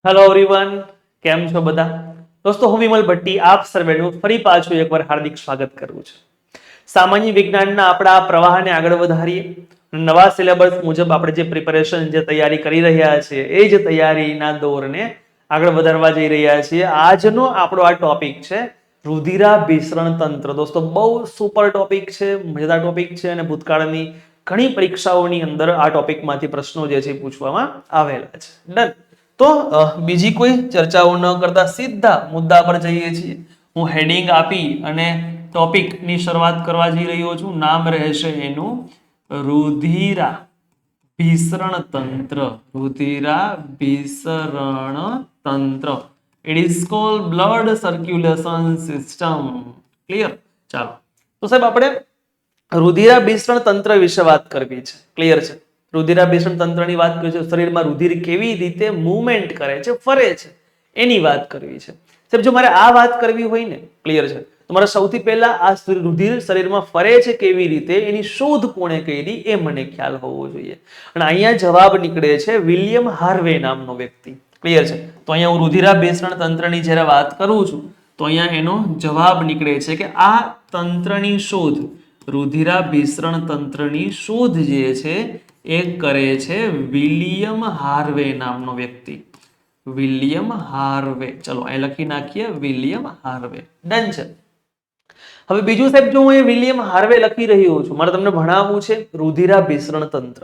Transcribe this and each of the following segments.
Hello everyone, કેમ છો બધા? દોસ્તો, હું વિમલ ભટ્ટી આપ સર્વેનું ફરી પાછું એકવાર હાર્દિક સ્વાગત કરું છું. સામાન્ય વિજ્ઞાનના આપણા પ્રવાહને આગળ વધારીએ. નવા સિલેબસ મુજબ આપણે જે પ્રિપેરેશન જે તૈયારી કરી રહ્યા છીએ એ જ તૈયારીના દોરને આગળ વધારવા જઈ રહ્યા છીએ. આજનો આપણો આ ટોપિક છે રુધિરાભિસરણ તંત્ર. દોસ્તો, બહુ સુપર ટોપિક છે, મજેદાર ટોપિક છે અને ભૂતકાળની ઘણી પરીક્ષાઓની અંદર આ ટોપિકમાંથી પ્રશ્નો જે છે પૂછવામાં આવેલા છે. ડન. તો બીજી કોઈ ચર્ચાઓ ન કરતા સીધા મુદ્દા પર જઈએ છીએ. હું હેડિંગ આપી અને ટોપિકની શરૂઆત કરવા જઈ રહ્યો છું. નામ રહેશે એનું રુધિરાભિસરણ તંત્ર. રુધિરાભિસરણ તંત્ર. It is called blood circulation system. Clear? ચાલો, તો સાહેબ આપણે રુધિરાભિસરણ તંત્ર વિશે વાત કરવી છે. ક્લિયર છે? રુધિરાભિસરણ તંત્રની વાત કરી છે. શરીરમાં રુધિર કેવી રીતે મૂવમેન્ટ કરે છે, ફરે છે, એની વાત કરવી છે. સાહેબ, જો મારે આ વાત કરવી હોય ને, ક્લિયર છે, તો મારે સૌથી પહેલા આ રુધિર શરીરમાં ફરે છે કેવી રીતે એની શોધ કોણે કરી એ મને ખ્યાલ હોવો જોઈએ. અને અહીંયા જવાબ નીકળે છે વિલિયમ હાર્વે નામનો વ્યક્તિ. ક્લિયર છે? તો અહીંયા હું રુધિરાભિસરણ તંત્રની જ્યારે વાત કરું છું તો અહીંયા એનો જવાબ નીકળે છે કે આ તંત્રની શોધ, રુધિરાભિસરણ તંત્રની શોધ જે છે એ કરે છે વિલિયમ હાર્વે નામનો વ્યક્તિ. William Harvey. ચલો અહીં લખી નાખીએ વિલિયમ હાર્વે. ડન છે. હવે બીજું સાહેબ, જો હું વિલિયમ હાર્વે લખી રહ્યો છું, મારે તમને ભણાવવું છે રુધિરાભિસરણ તંત્ર.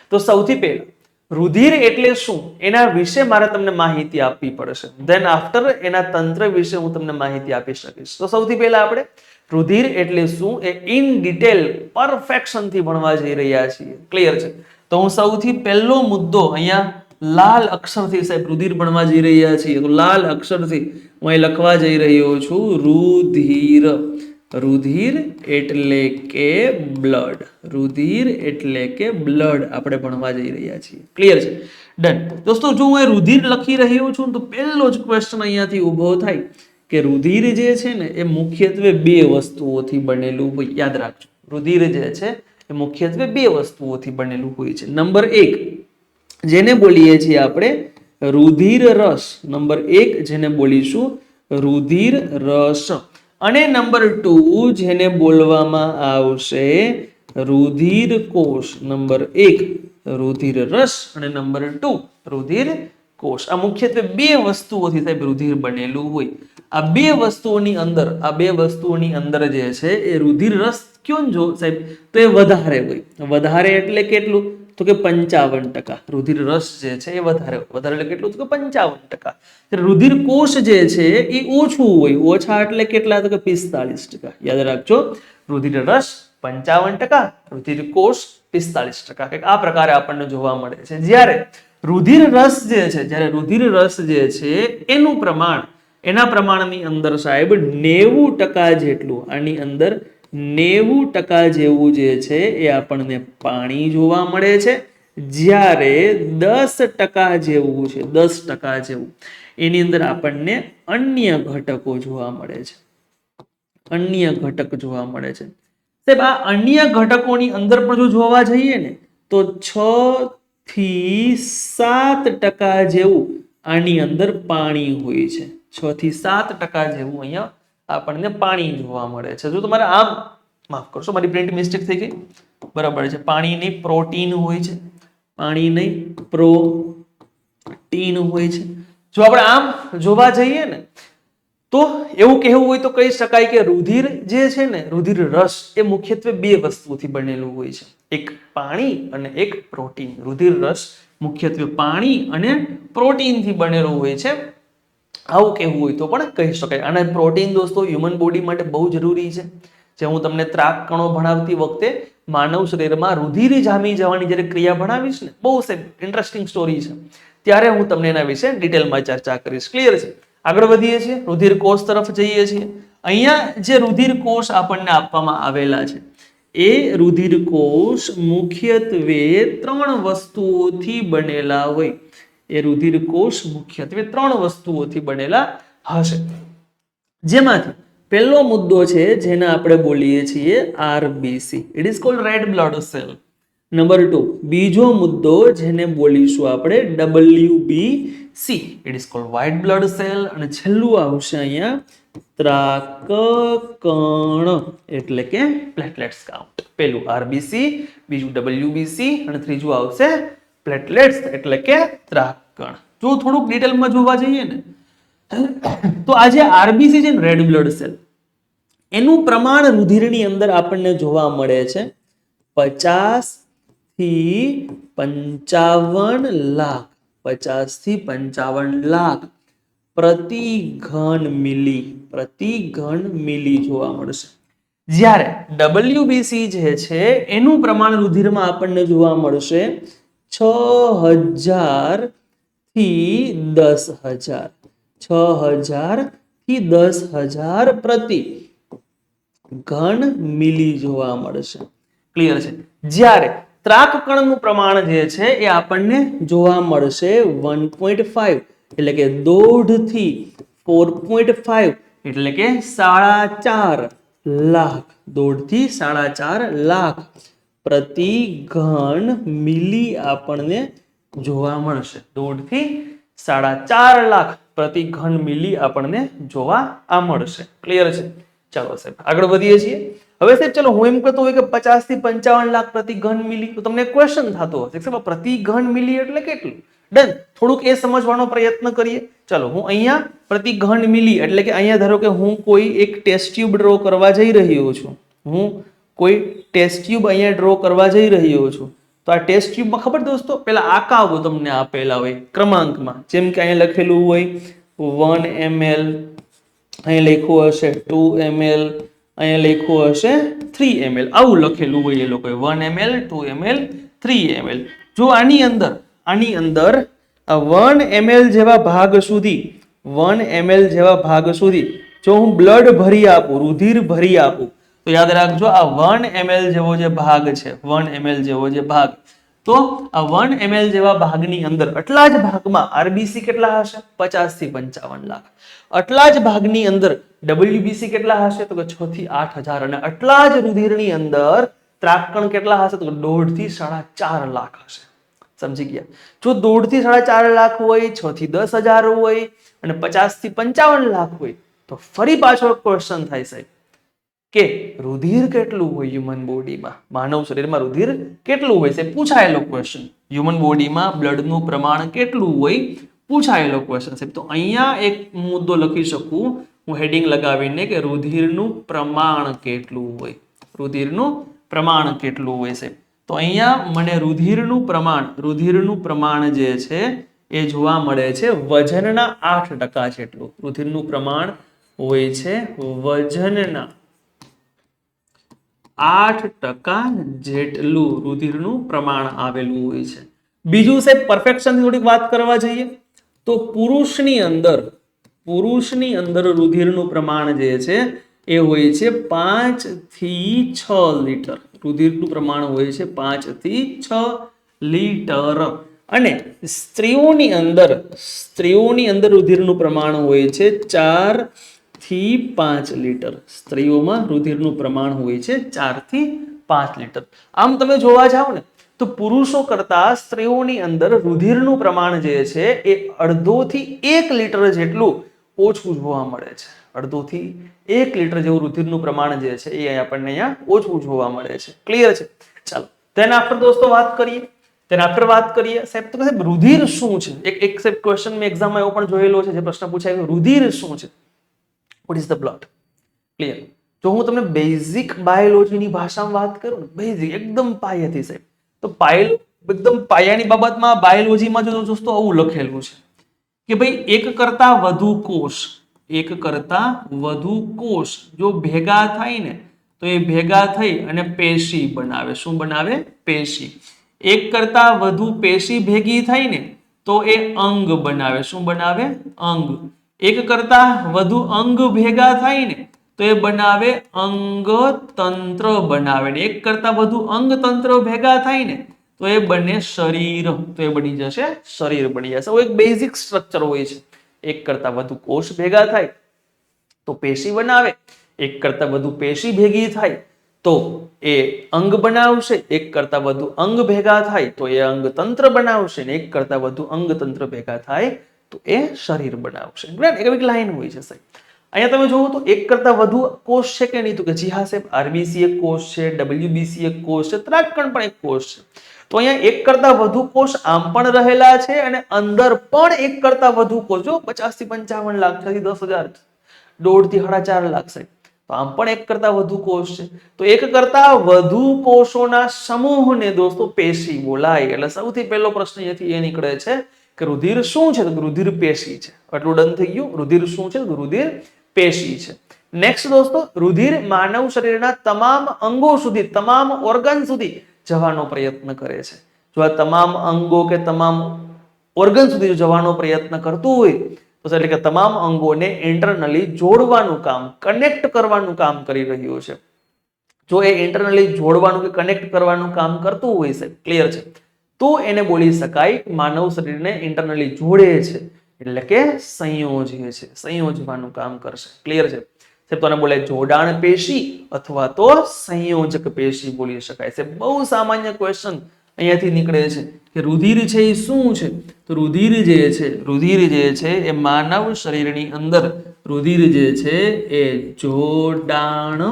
તો સૌથી પહેલા રુધિર એટલે શું એના વિશે મારે તમને માહિતી આપવી પડશે. ધેન આફ્ટર એના તંત્ર વિશે હું તમને માહિતી આપી શકીશ. તો સૌથી પહેલા આપણે રુધિર એટલે શું એ ઇન ડિટેલ પરફેક્શન થી ભણવા જઈ રહ્યા છીએ. ક્લિયર છે? તો હું સૌથી પહેલો મુદ્દો અહીંયા લાલ અક્ષરથી સાહેબ રુધિર ભણવા જઈ રહ્યા છીએ. તો લાલ અક્ષરથી હું અહીં લખવા જઈ રહ્યો છું રુધિર. રુધિર એટલે કે બ્લડ. રુધિર એટલે કે બ્લડ આપણે ભણવા જઈ રહ્યા છીએ. ક્લિયર છે? ડન. દોસ્તો, જો હું રુધિર લખી રહ્યો છું તો પહેલો જ ક્વેશ્ચન અહીંયાથી ઊભો થાય કે રુધિર જે છે ને એ મુખ્યત્વે બે વસ્તુઓથી બનેલું હોય. યાદ રાખજો, રુધિર જે છે એ મુખ્યત્વે બે વસ્તુઓથી બનેલું હોય છે. નંબર 1 જેને બોલીએ છીએ આપણે રુધિર રસ. નંબર 1 જેને બોલીશું રુધિર રસ. અને નંબર 2 જેને બોલવામાં આવશે રુધિર કોષ. નંબર 1 રુધિર રસ અને નંબર 2 રુધિર કોષ. આ મુખ્યત્વે બે વસ્તુઓથી સાહેબ રુધિર બનેલું હોય. આ બે વસ્તુઓની અંદર જે છે એ રુધિર રસ ક્યો જો સાહેબ તો એ વધારે હોય. વધારે એટલે કેટલું? તો કે 55%. રુધિર રસ જે છે એ વધારે એટલે કેટલું? તો કે 55%. રુધિર કોષ જે છે એ ઓછું હોય. ઓછા એટલે કેટલા? તો કે 45%. યાદ રાખજો, રુધિર રસ 55%, રુધિર કોષ 45%. આ પ્રકારે આપણને જોવા મળે છે. જ્યારે રુધિર રસ જે છે એનું પ્રમાણ, એના પ્રમાણની અંદર સાહેબ 90% જેટલું, આની અંદર 90% જેવું જે છે એ આપણને પાણી જોવા મળે છે. જ્યારે 10% જેવું છે, 10% જેવું એની અંદર આપણને અન્ય ઘટકો જોવા મળે છે. અન્ય ઘટક જોવા મળે છે. સાહેબ, આ અન્ય ઘટકોની અંદર પણ જો જોવા જઈએ ને તો 6 થી 7% જેવું આની અંદર પાણી હોય છે. 6 થી 7% જેવું અહીંયા આપણને પાણી જોવા મળે છે. જો તમારે આમ, માફ કરશો મારી પ્રિન્ટ મિસ્ટેક થઈ ગઈ, બરાબર છે, પાણી નહીં પ્રોટીન હોય છે. પાણી નહીં પ્રોટીન હોય છે. જો આપણે આમ જોવા જઈએ ને તો એવું કહેવું હોય તો કહી શકાય કે રુધિર જે છે ને, રુધિર રસ એ મુખ્યત્વે બે વસ્તુથી બનેલું હોય છે. એક પાણી અને એક પ્રોટીન. રુધિર રસ મુખ્યત્વે પાણી અને પ્રોટીનથી બનેલો હોય છે. આવું કહેવું હોય તો પણ કહી શકાય. અને પ્રોટીન દોસ્તો હ્યુમન બોડી માટે બહુ જરૂરી છે. જે હું તમને ત્રાક કણો ભણાવતી વખતે માનવ શરીરમાં રુધિર જામી જવાની જ્યારે ક્રિયા ભણાવીશ ને, બહુ ઇન્ટરેસ્ટિંગ સ્ટોરી છે, ત્યારે હું તમને એના વિશે ડિટેલમાં ચર્ચા કરીશ. ક્લિયર છે? આગળ વધીએ છીએ, રુધિર કોષ તરફ જઈએ છીએ. અહીંયા જે રુધિર કોષ આપણને આપવામાં આવેલા છે એ રુધિર કોષ મુખ્યત્વે 3 વસ્તુઓથી બનેલા હોય. એ રુધિર કોષ મુખ્યત્વે 3 વસ્તુઓથી બનેલા હશે. જેમાંથી પહેલો મુદ્દો છે જેને આપણે બોલીએ છીએ RBC. It is called red blood cell. Number 2 બીજો મુદ્દો જેને બોલીશું આપણે WBC. C it is called white blood cell. અને છેલ્લું આવશે અહીંયા ત્રાકકણ એટલે કે પ્લેટલેટ્સ કાઉન્ટ. પેલું આરબીસી, બીજું ડબલ્યુબીસી અને ત્રીજું આવશે પ્લેટલેટ્સ એટલે કે ત્રાકકણ. જો થોડુંક ડિટેલમાં જોવા જઈએ ને તો આ જે આરબીસી છે રેડ બ્લડ સેલ એનું પ્રમાણ રુધિરની અંદર આપણને જોવા મળે છે 50 થી 55 લાખ 50 થી 55 લાખ પ્રતિ ઘન મિલી જોવા મળશે. જ્યારે ડબલ્યુબીસી જે છે એનું પ્રમાણ રુધિરમાં આપણને જોવા મળશે 6000 થી 10000 6000 થી 10000 પ્રતિ ઘન મિલી જોવા મળશે. ક્લિયર છે. જ્યારે ત્રાકકણનું પ્રમાણ જે છે એ આપણને જોવા મળશે 1.5 એટલે કે 1.5 થી 4.5 એટલે કે 4.5 લાખ 1.5 થી 4.5 લાખ પ્રતિ ઘન મિલી આપણને જોવા મળશે. 1.5 થી 4.5 લાખ પ્રતિ ઘન મિલી આપણને જોવા મળશે. ક્લિયર છે. ચાલો સાહેબ આગળ વધીએ છીએ. હવે સાહેબ ચલો હું એમ કહેતો હોય કે 50 થી 55 લાખ પ્રતિ ઘન મિલી, તો તમને ક્વેશ્ચન થતો હશે સાહેબ પ્રતિ ઘન મિલી એટલે કેટલું? ડન. થોડુંક એ સમજવાનો પ્રયત્ન કરીએ. ચલો હું અહીંયા પ્રતિ ઘન મિલી એટલે કે અહીંયા ધારો કે હું કોઈ એક ટેસ્ટ ટ્યુબ ડ્રો કરવા જઈ રહ્યો છું. અહીંયા ડ્રો કરવા જઈ રહ્યો છું. તો આ ટેસ્ટ ટ્યુબમાં ખબર દોસ્તો પેલા આકાઓ તમને આપેલા હોય ક્રમાંકમાં, જેમ કે અહીંયા લખેલું હોય 1 ml, અહીં લખ્યું હશે 2 ml, અહીંયા લખ્યું હશે 3 ml, આવું લખેલું હોય એ લોકોએ 1 ml 2 ml 3 ml. જો આની અંદર 1 ml જેવા ભાગ સુધી જો હું બ્લડ ભરી આપું, રુધિર ભરી આપું, તો યાદ રાખજો આ 1 ml જેવો જે ભાગ છે 1 ml જેવો જે ભાગ, તો આ 1 ml જેવા ભાગની અંદર આટલા જ ભાગમાં આરબીસી કેટલા હશે? 50 થી 55 લાખ. આટલા જ ભાગની અંદર ડબલ્યુબીસી કેટલા હશે? તો કે 6 થી 8000. અને આટલા જ રુધિરની અંદર ત્રાકકણ કેટલા હશે? તો 1.5 થી 4.5 લાખ હશે. સમજી ગયા? જો 1.5 થી 4.5 લાખ હોય, 6 થી 10,000 હોય અને 50 થી 55 લાખ હોય, તો ફરી પાછો ક્વેશ્ચન થાય સાહેબ કે રુધિર કેટલું હોય હ્યુમન બોડીમાં? માનવ શરીરમાં રુધિર કેટલું હોય છે? પૂછાયેલો ક્વેશ્ચન. હ્યુમન બોડીમાં બ્લડનું પ્રમાણ કેટલું હોય? પૂછાયેલો ક્વેશ્ચન સાહેબ. તો અહીંયા એક મુદ્દો લખી શકું હું હેડિંગ લગાવીને કે રુધિરનું પ્રમાણ કેટલું હોય? રુધિરનું પ્રમાણ કેટલું હોય સાહેબ? તો અહીંયા મને રુધિરનું પ્રમાણ જે છે એ જોવા મળે છે વજનના 8% જેટલું. રુધિરનું પ્રમાણ હોય છે વજનના 8% જેટલું રુધિરનું પ્રમાણ આવેલું હોય છે. બીજું સાહેબ પરફેક્શનની થોડીક વાત કરવા જઈએ તો પુરુષની અંદર રુધિરનું પ્રમાણ જે છે એ હોય છે 5 થી 6 લીટર. રુધિરનું પ્રમાણ હોય છે 5 થી 6 લીટર. અને સ્ત્રીઓની અંદર રુધિરનું પ્રમાણ હોય છે 4 થી 5 લીટર. સ્ત્રીઓમાં રુધિરનું પ્રમાણ હોય છે 4 થી 5 લીટર. આમ તમે જોવા જાઓ ને તો પુરુષો કરતા સ્ત્રીઓની અંદર રુધિરનું પ્રમાણ જે છે એ 1.5 થી 1 લીટર જેટલું ઓછું જોવા મળે છે. 1.5 થી 1 લીટર જેવું રુધિરનું પ્રમાણ જે છે એ આપણને અહીંયા ઓછું જોવા મળે છે. ક્લિયર છે? ચાલો તેના પર દોસ્તો વાત કરીએ. સાહેબ તો સાહેબ રુધિર શું છે? એક સાહેબ ક્વેશ્ચન મેં એક્ઝામમાં એવો પણ જોયેલો છે, જે પ્રશ્ન પૂછાય રુધિર શું છે? What is the blood? Clear? જો હું તમને બેઝિક બાયોલોજીની ભાષામાં વાત કરું ને, બેઝિક એકદમ પાયાથી સાહેબ, તો એકદમ પાયાની બાબતમાં બાયોલોજીમાં જો દોસ્તો આવું લખેલું છે કે ભાઈ એક કરતા વધુ કોષ જો ભેગા થાય ને તો એ ભેગા થઈ અને પેશી બનાવે. શું બનાવે? પેશી. એક કરતા વધુ પેશી ભેગી થાય ને તો એ અંગ બનાવે. શું બનાવે? અંગ. એક કરતા વધુ અંગ ભેગા થાય ને તો એ બનાવે અંગતંત્ર બનાવે. એક કરતા વધુ અંગતંત્ર ભેગા થાય ને તો એ બને શરીર. તો એ બની જશે શરીર બની જશે. એક બેઝિક સ્ટ્રક્ચર હોય છે. એક કરતા વધુ કોષ ભેગા થાય તો પેશી બનાવે. એક કરતા વધુ પેશી ભેગી થાય તો એ અંગ બનાવશે. એક કરતા વધુ અંગ ભેગા થાય તો એ અંગતંત્ર બનાવશે. ને એક કરતા વધુ અંગતંત્ર ભેગા થાય તો એ શરીર બનાવશે. એક લાઈન હોય છે સાહેબ. અહીંયા તમે જોવો તો એક કરતા વધુ કોષ છે કે નહીં, તો કે જી હા સાહેબ, આરબીસી એક કોષ છે, ડબલ્યુબીસી એક કોષ છે, ત્રાટકણ પણ એક કોષ છે. તો અહીંયા એક કરતા વધુ કોષ આમ પણ રહેલા છે અને અંદર પણ એક કરતા વધુ કોષ, જો 50 થી 55 લાખ, 10,000, 1.5 થી 4.5 લાખ સાહેબ, તો આમ પણ એક કરતા વધુ કોષ છે. તો એક કરતા વધુ કોષોના સમૂહને દોસ્તો પેશી બોલાય. એટલે સૌથી પહેલો પ્રશ્ન અહીંયાથી એ નીકળે છે કે રુધિર શું છે? તો રુધિર પેશી છે. એટલું ડન થઈ ગયું. રુધિર શું છે? રુધિર પેશી છે. નેક્સ્ટ દોસ્તો, રુધિર માનવ શરીરના તમામ અંગો સુધી, તમામ ઓર્ગન સુધી જવાનો પ્રયત્ન કરે છે. જો આ તમામ અંગો કે તમામ ઓર્ગન સુધી જવાનો પ્રયત્ન કરતું હોય તો એટલે કે તમામ અંગોને ઇન્ટરનલી જોડવાનું કામ, કનેક્ટ કરવાનું કામ કરી રહ્યું છે. જો એ ઇન્ટરનલી જોડવાનું કે કનેક્ટ કરવાનું કામ કરતું હોય છે, ક્લિયર છે, તો એને બોલી શકાય માનવ શરીરને ઇન્ટરનલી જોડે છે, એટલે કે સંયોજે છે, સંયોજવાનું કામ કરશે. ક્લિયર છે સાહેબ? તો આને બોલે જોડાણ પેશી અથવા તો સંયોજક પેશી બોલી શકાય છે. બહુ સામાન્ય ક્વેશ્ચન અહીંયાથી નીકળે છે કે રુધિર છે એ શું છે? તો રુધિર જે છે એ માનવ શરીરની અંદર રુધિર જે છે એ જોડાણ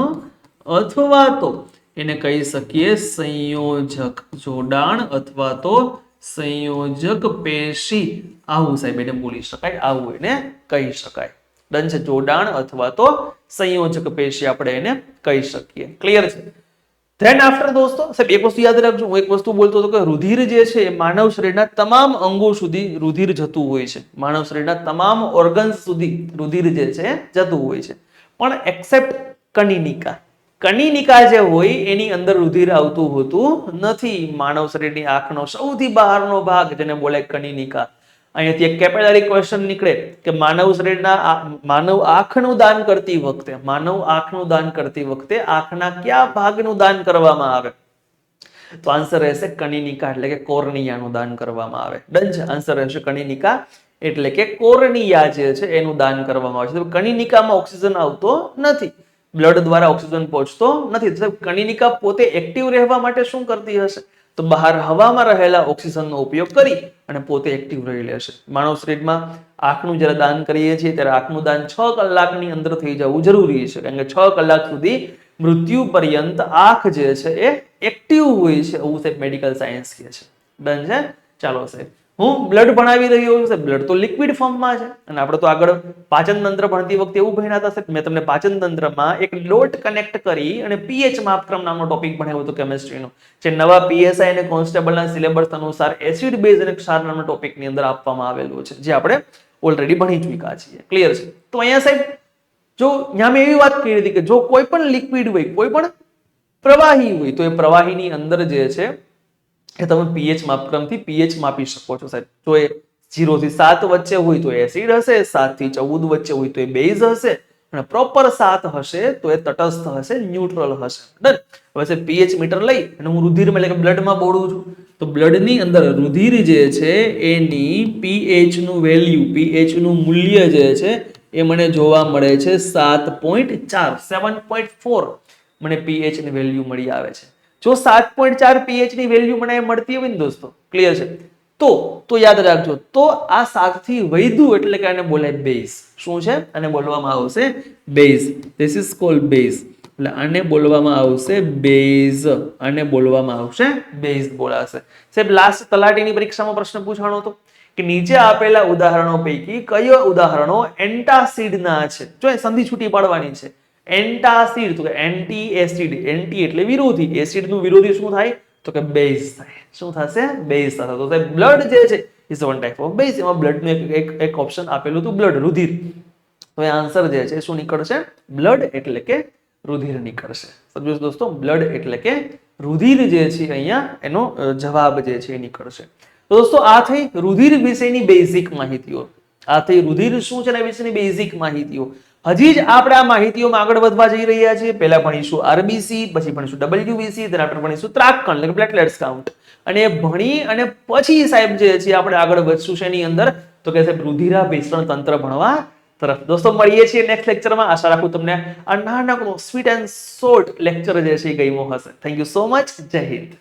અથવા તો એને કહી શકીએ સંયોજક, જોડાણ અથવા તો સંયોજક પેશી, આવું સાહેબ એને બોલી શકાય, આવું એને કહી શકાય. ડન છે? જોડાણ અથવા તો સંયોજક પેશી આપણે એને કહી શકીએ. ક્લિયર છે? ધેન આફ્ટર દોસ્તો સાહેબ એક વસ્તુ યાદ રાખજો, હું એક વસ્તુ બોલતો હતો કે રુધિર જે છે એ માનવ શરીરના તમામ અંગો સુધી રુધિર જતું હોય છે. માનવ શરીરના તમામ ઓર્ગન્સ સુધી રુધિર જે છે જતું હોય છે, પણ એક્સેપ્ટ કનિનિકા. કનિનિકા જે હોય એની અંદર રુધિર આવતું હોતું નથી. માનવ શરીરની આંખનો સૌથી બહારનો ભાગ જેને બોલાય કનિનિકા. અહીંયાથી એક કેપિલરી ક્વેશ્ચન નીકળે કે માનવ શરીરના માનવ આંખનું દાન કરતી વખતે આંખના કયા ભાગનું દાન કરવામાં આવે? તો આન્સર રહેશે કનિનિકા, એટલે કે કોર્નિયાનું દાન કરવામાં આવે. ડન છે? આન્સર રહેશે કનિનિકા, એટલે કે કોર્નિયા જે છે એનું દાન કરવામાં આવે છે. કનિનિકામાં ઓક્સિજન આવતો નથી, બ્લડ દ્વારા ઓક્સિજન પહોંચતો નથી. કનિનિકા પોતે એક્ટિવ રહેવા માટે શું કરતી હશે? તો બહાર હવામાં રહેલા ઓક્સિજનનો ઉપયોગ કરી અને પોતે એક્ટિવ રહી લેશે. માનવ શરીરમાં આંખનું જ્યારે દાન કરીએ છીએ ત્યારે આંખનું દાન 6 કલાકની અંદર થઈ જવું જરૂરી છે, કારણ કે 6 કલાક સુધી મૃત્યુ પર્યંત આંખ જે છે એ એક્ટિવ હોય છે, એવું સાહેબ મેડિકલ સાયન્સ કહે છે. ડન છે? ચાલો સાહેબ, હું બ્લડ ભણાવી રહ્યો છું. બ્લડ તો લિક્વિડ ફોર્મમાં છે અને આપણે તો આગળ પાચન તંત્ર ભણતી વખતે એવું ભણ્યા હતા સાહેબ. મેં તમને પાચન તંત્રમાં એક લોટ કનેક્ટ કરી અને પીએચ માપક્રમ નામનો ટોપિક ભણાવ્યો હતો કેમિસ્ટ્રીનો, જે નવા પીએસઆઈ અને કોન્સ્ટેબલના સિલેબસ અનુસાર એસિડ બેઝ અને ક્ષાર નામનો ટોપિકની અંદર આપવામાં આવેલું છે, જે આપણે ઓલરેડી ભણી ચૂક્યા છીએ. ક્લિયર છે? તો અહીંયા સાહેબ જો અહીંયા મેં એવી વાત કરી હતી કે જો કોઈ પણ લિક્વિડ હોય, કોઈ પણ પ્રવાહી હોય, તો એ પ્રવાહીની અંદર જે છે એ તમે પીએચ માપક્રમથી પીએચ માપી શકો છો સાહેબ. જો એ 0 થી 7 વચ્ચે હોય તો એસિડ હશે, 7 થી 14 વચ્ચે હોય તો એ બેઝ હશે, અને પ્રોપર 7 હશે તો એ તટસ્થ હશે, ન્યુટ્રલ હશે. ડન? હવે સાહેબ પીએચ મીટર લઈ અને હું રુધિરમાં એટલે કે બ્લડમાં બોળું છું, તો બ્લડની અંદર રુધિર જે છે એની પીએચ નું વેલ્યુ, પીએચ નું મૂલ્ય જે છે એ મને જોવા મળે છે 7.4, 7.4 મને પીએચ ની વેલ્યુ મળી આવે છે. જો 7.4 પીએચ ની વેલ્યુ મને મળતી હોય ને દોસ્તો, ક્લિયર છે, તો યાદ રાખજો, તો આ 7 થી વધ્યું એટલે કે આને બોલાય બેઝ. શું છે? આને બોલવામાં આવશે base. This is called base. એટલે આને બોલવામાં આવશે બેઝ, આને બોલવામાં આવશે બેઝ બોલાશે. સાહેબ લાસ્ટ તલાટીની પરીક્ષામાં પ્રશ્ન પૂછવાનો હતો કે નીચે આપેલા ઉદાહરણો પૈકી કયો ઉદાહરણો એન્ટાસિડના છે? જો એ સંધિ છૂટી પાડવાની છે. એન્ટાસિડ, તો કે એન્ટી એસિડ, એન્ટી એટલે વિરોધી, એસિડ નું વિરોધી શું થાય? તો કે બેઝ થાય. શું થશે? બેઝ થશે. તો સાહેબ બ્લડ જે છે is one type of base. એમાં બ્લડ નું એક ઓપ્શન આપેલું હતું બ્લડ, રુધિર. તો એ આન્સર જે છે શું નીકળશે? બ્લડ એટલે કે રુધિર નીકળશે. સમજો દોસ્તો? બ્લડ એટલે કે રુધિર જે છે અહીંયા એનો જવાબ જે છે એ નીકળશે. તો દોસ્તો આ થઈ રુધિર વિશેની બેઝિક માહિતીઓ. આ થઈ રુધિર શું છે એના વિશેની બેઝિક માહિતીઓ. હજી જ આપણે આ માહિતીઓમાં આગળ વધવા જઈ રહ્યા છીએ. પહેલા ભણીશું આરબીસી, પછી ભણીશું ડબલ્યુબીસી, ત્યાર આપણે ભણીશું ત્રાકકણ એટલે કે પ્લેટલેટ્સ કાઉન્ટ. અને ભણી અને પછી સાહેબ જે છે આપણે આગળ વધશું શેની અંદર? તો કે સાહેબ રુધિરાભિસરણ તંત્ર ભણવા તરફ. દોસ્તો મળીએ છીએ નેક્સ્ટ લેક્ચરમાં. આશા રાખું તમને આ નાનકડો સ્વીટ એન્ડ શોર્ટ લેક્ચર જે છે એ ગમ્યો હશે. Thank you so much. જય હિન્દ.